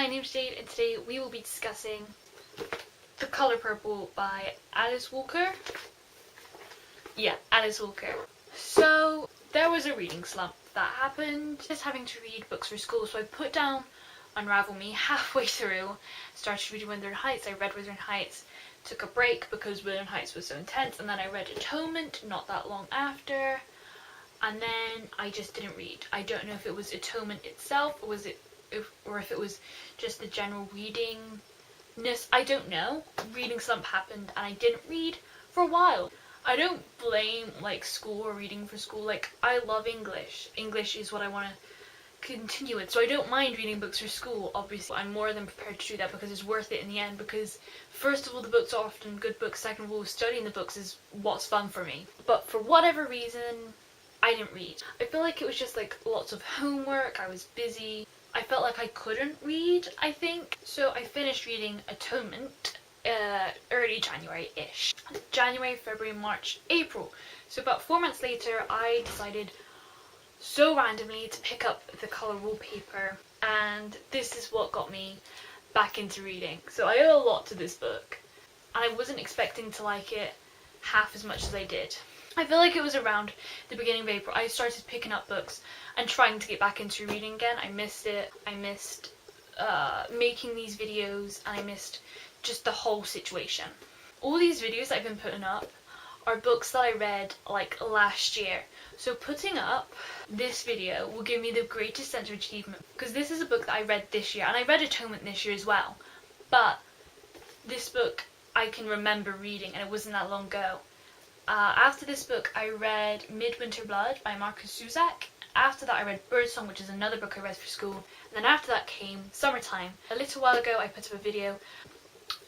my name's Jade and today we will be discussing The Colour Purple by Alice Walker. Yeah, Alice Walker. So, there was a reading slump that happened. Just having to read books for school, so I put down Unravel Me halfway through. Started reading Wuthering Heights. I read Wuthering Heights. Took a break because Wuthering Heights was so intense, and then I read Atonement not that long after. And then I just didn't read. I don't know if it was Atonement itself, or if it was just the general readingness. I don't know. Reading slump happened and I didn't read for a while. I don't blame school or reading for school. I love English. English is what I want to continue with. So I don't mind reading books for school. Obviously, I'm more than prepared to do that because it's worth it in the end. Because first of all, the books are often good books. Second of all, studying the books is what's fun for me. But for whatever reason, I didn't read. I feel like it was just lots of homework. I was busy. I felt like I couldn't read, I think. So I finished reading Atonement early January-ish. January, February, March, April. So about 4 months later, I decided so randomly to pick up The Colour Wallpaper, and this is what got me back into reading. So I owe a lot to this book, and I wasn't expecting to like it half as much as I did. I feel like it was around the beginning of April I started picking up books and trying to get back into reading again. I missed it. I missed making these videos, and I missed just the whole situation. All these videos that I've been putting up are books that I read last year. So putting up this video will give me the greatest sense of achievement, because this is a book that I read this year, and I read Atonement this year as well. But this book I can remember reading, and it wasn't that long ago. After this book, I read Midwinter Blood by Marcus Zusak. After that, I read Birdsong, which is another book I read for school. And then after that came Summertime. A little while ago, I put up a video,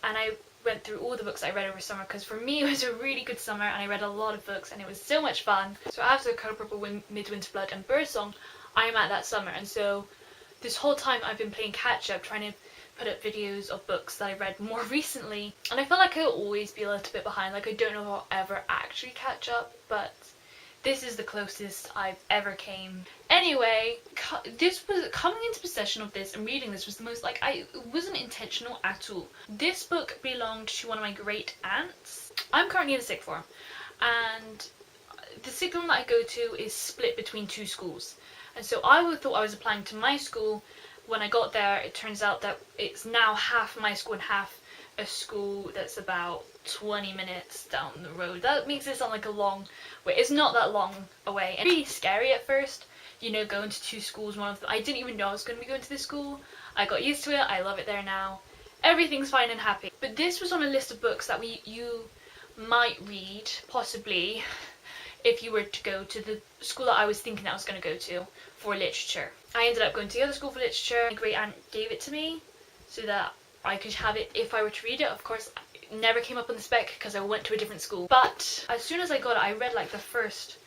and I went through all the books I read over summer, because for me it was a really good summer, and I read a lot of books, and it was so much fun. So after The Colour Purple, Midwinter Blood, and Birdsong, I'm at that summer. And so this whole time I've been playing catch up, trying to put up videos of books that I read more recently, and I feel like I'll always be a little bit behind. I don't know if I'll ever actually catch up, but this is the closest I've ever came. Anyway, this was coming into possession of this and reading this was the most it wasn't intentional at all. This book belonged to one of my great aunts. I'm currently in a sixth form, and the sixth form that I go to is split between two schools, and so I thought I was applying to my school. When I got there, it turns out that it's now half my school and half a school that's about 20 minutes down the road. That makes it sound like a long way. It's not that long away. And really scary at first, going to two schools. One of them, I didn't even know I was going to be going to this school. I got used to it. I love it there now. Everything's fine and happy. But this was on a list of books that you might read, possibly, if you were to go to the school that I was thinking that I was going to go to for literature. I ended up going to the other school for literature. My great aunt gave it to me so that I could have it if I were to read it. Of course, it never came up on the spec because I went to a different school. But as soon as I got it, I read the first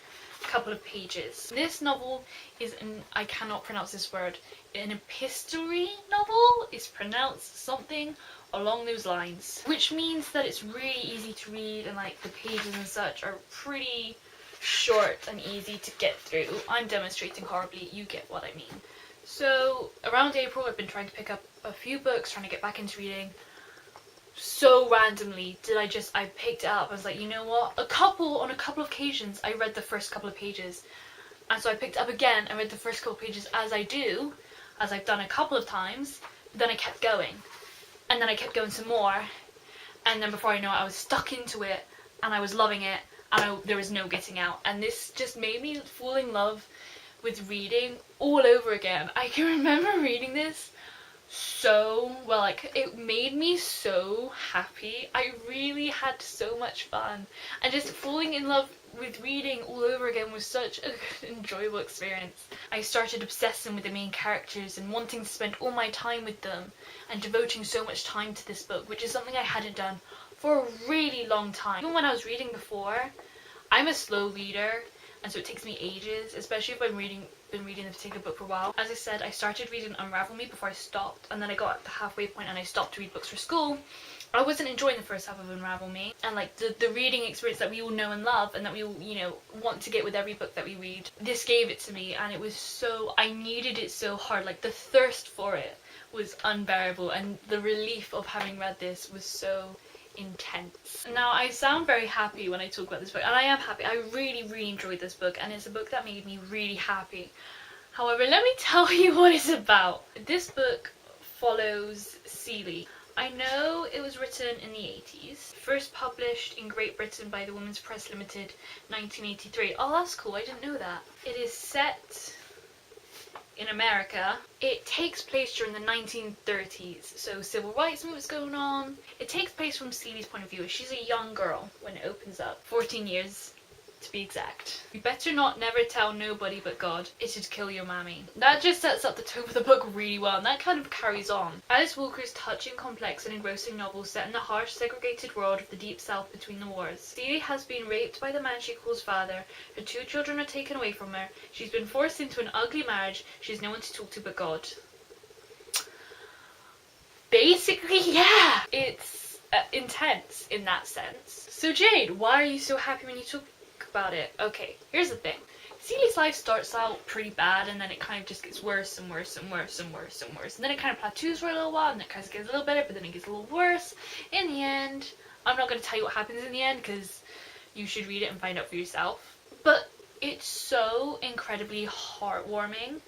couple of pages. This novel is I cannot pronounce this word, an epistolary novel. It's pronounced something along those lines, which means that it's really easy to read, and the pages and such are pretty short and easy to get through. I'm demonstrating horribly, you get what I mean. So around April, I've been trying to pick up a few books, trying to get back into reading. So randomly I picked it up. I was like, you know what, on a couple of occasions I read the first couple of pages, and so I picked it up again and read the first couple of pages, as I've done a couple of times. Then I kept going, and then I kept going some more, and then before I know it, I was stuck into it, and I was loving it, and there was no getting out. And this just made me fall in love with reading all over again. I can remember reading this so well, it made me so happy. I really had so much fun, and just falling in love with reading all over again was such an enjoyable experience. I started obsessing with the main characters and wanting to spend all my time with them, and devoting so much time to this book, which is something I hadn't done for a really long time. Even when I was reading before, I'm a slow reader, and so it takes me ages, especially if I've been reading a particular book for a while. As I said, I started reading Unravel Me before I stopped, and then I got at the halfway point and I stopped to read books for school. I wasn't enjoying the first half of Unravel Me, and the reading experience that we all know and love, and that we all, want to get with every book that we read. This gave it to me, and it was I needed it so hard. The thirst for it was unbearable, and the relief of having read this was so intense. Now, I sound very happy when I talk about this book, and I am happy. I really enjoyed this book, and it's a book that made me really happy. However, let me tell you what it's about. This book follows Celie. I know it was written in the 80s, first published in Great Britain by the Women's Press Limited, 1983. Oh, that's cool, I didn't know that. It is set in America. It takes place during the 1930s, so civil rights movement's going on. It takes place from Celie's point of view. She's a young girl when it opens up, 14 years to be exact. You better not never tell nobody but God, it'd kill your mammy. That just sets up the tone of the book really well, and that kind of carries on. Alice Walker's touching, complex and engrossing novel set in the harsh, segregated world of the Deep South between the wars. Celie has been raped by the man she calls father, her 2 children are taken away from her, she's been forced into an ugly marriage, she has no one to talk to but God. Basically, yeah, it's intense in that sense. So Jade, why are you so happy when you talk about it? Okay, here's the thing. Celie's life starts out pretty bad, and then it kind of just gets worse and worse and worse and worse and worse. And then it kind of plateaus for a little while, and it kind of gets a little better, but then it gets a little worse. In the end, I'm not going to tell you what happens in the end, because you should read it and find out for yourself. But it's so incredibly heartwarming.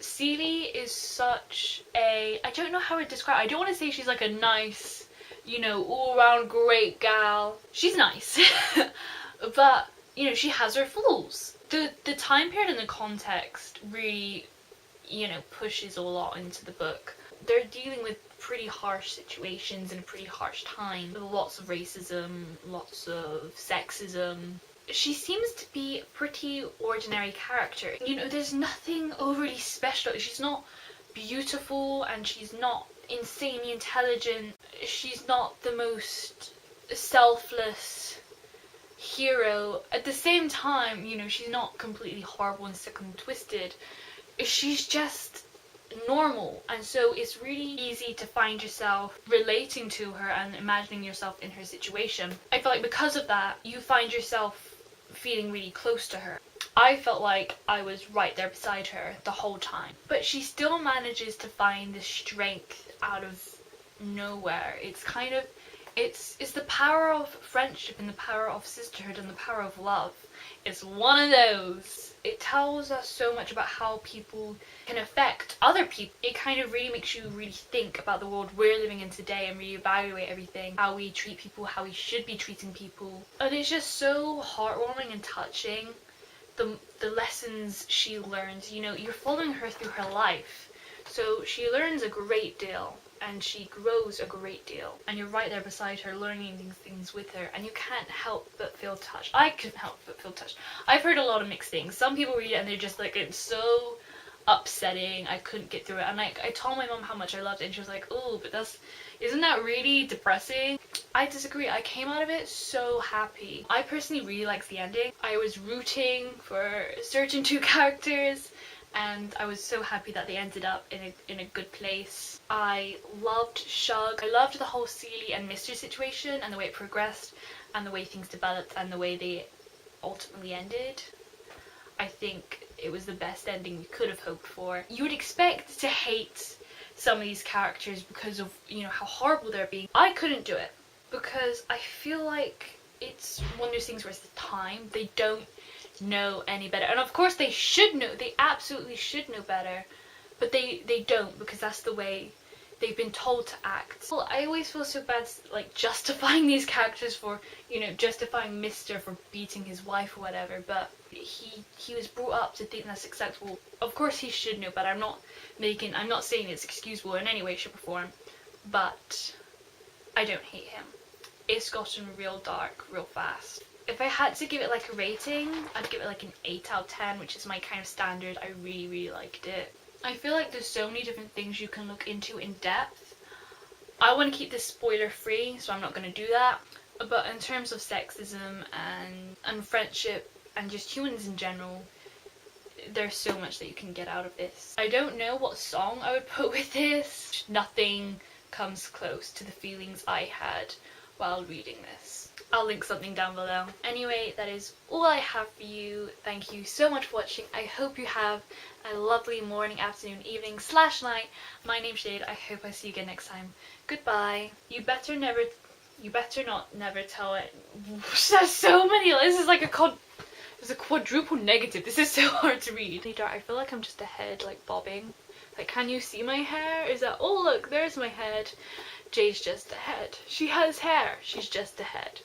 Celie is such a... I don't know how to describe... I don't want to say she's like a nice, you know, all-around great gal. She's nice. But... you know, she has her flaws. The time period and the context really, you know, pushes a lot into the book. They're dealing with pretty harsh situations in a pretty harsh time. With lots of racism, lots of sexism. She seems to be a pretty ordinary character. You know, there's nothing overly special. She's not beautiful, and she's not insanely intelligent. She's not the most selfless hero. At the same time, you know, she's not completely horrible and sick and twisted. She's just normal, and so it's really easy to find yourself relating to her and imagining yourself in her situation. I feel like because of that, you find yourself feeling really close to her. I felt like I was right there beside her the whole time. But she still manages to find the strength out of nowhere. It's kind of It's the power of friendship and the power of sisterhood and the power of love. It's one of those. It tells us so much about how people can affect other people. It kind of really makes you really think about the world we're living in today and reevaluate everything. How we treat people, how we should be treating people. And it's just so heartwarming and touching. The lessons she learns, you know, you're following her through her life. So she learns a great deal. And she grows a great deal, and you're right there beside her learning these things with her, and you can't help but feel touched. I couldn't help but feel touched. I've heard a lot of mixed things. Some people read it and they're just like, it's so upsetting, I couldn't get through it. And like, I told my mom how much I loved it, and she was like, oh, but isn't that really depressing? I disagree. I came out of it so happy. I personally really liked the ending. I was rooting for certain 2 characters, and I was so happy that they ended up in a good place. I loved Shug. I loved the whole Celie and Mr. situation and the way it progressed and the way things developed and the way they ultimately ended. I think it was the best ending we could have hoped for. You would expect to hate some of these characters because of, you know, how horrible they're being. I couldn't do it because I feel like it's one of those things where it's the time. They don't know any better, and of course they should know, they absolutely should know better, but they don't, because that's the way they've been told to act. Well, I always feel so bad like justifying these characters for, you know, justifying Mr. for beating his wife or whatever, but he was brought up to think that's acceptable. Of course he should know better. I'm not saying it's excusable in any way, shape or form, but I don't hate him. It's gotten real dark real fast. If I had to give it like a rating, I'd give it like an 8 out of 10, which is my kind of standard. I really liked it. I feel like there's so many different things you can look into in depth. I want to keep this spoiler free, so I'm not going to do that. But in terms of sexism and friendship and just humans in general, there's so much that you can get out of this. I don't know what song I would put with this. Nothing comes close to the feelings I had while reading this. I'll link something down below. Anyway, that is all I have for you. Thank you so much for watching. I hope you have a lovely morning, afternoon, evening / night. My name's Jade. I hope I see you again next time. Goodbye. You better not never tell it. There's so many. This is like there's a quadruple negative. This is so hard to read. I feel like I'm just a head, like bobbing. Like, can you see my hair? Is that, oh look, there's my head. Jade's just a head. She has hair. She's just a head.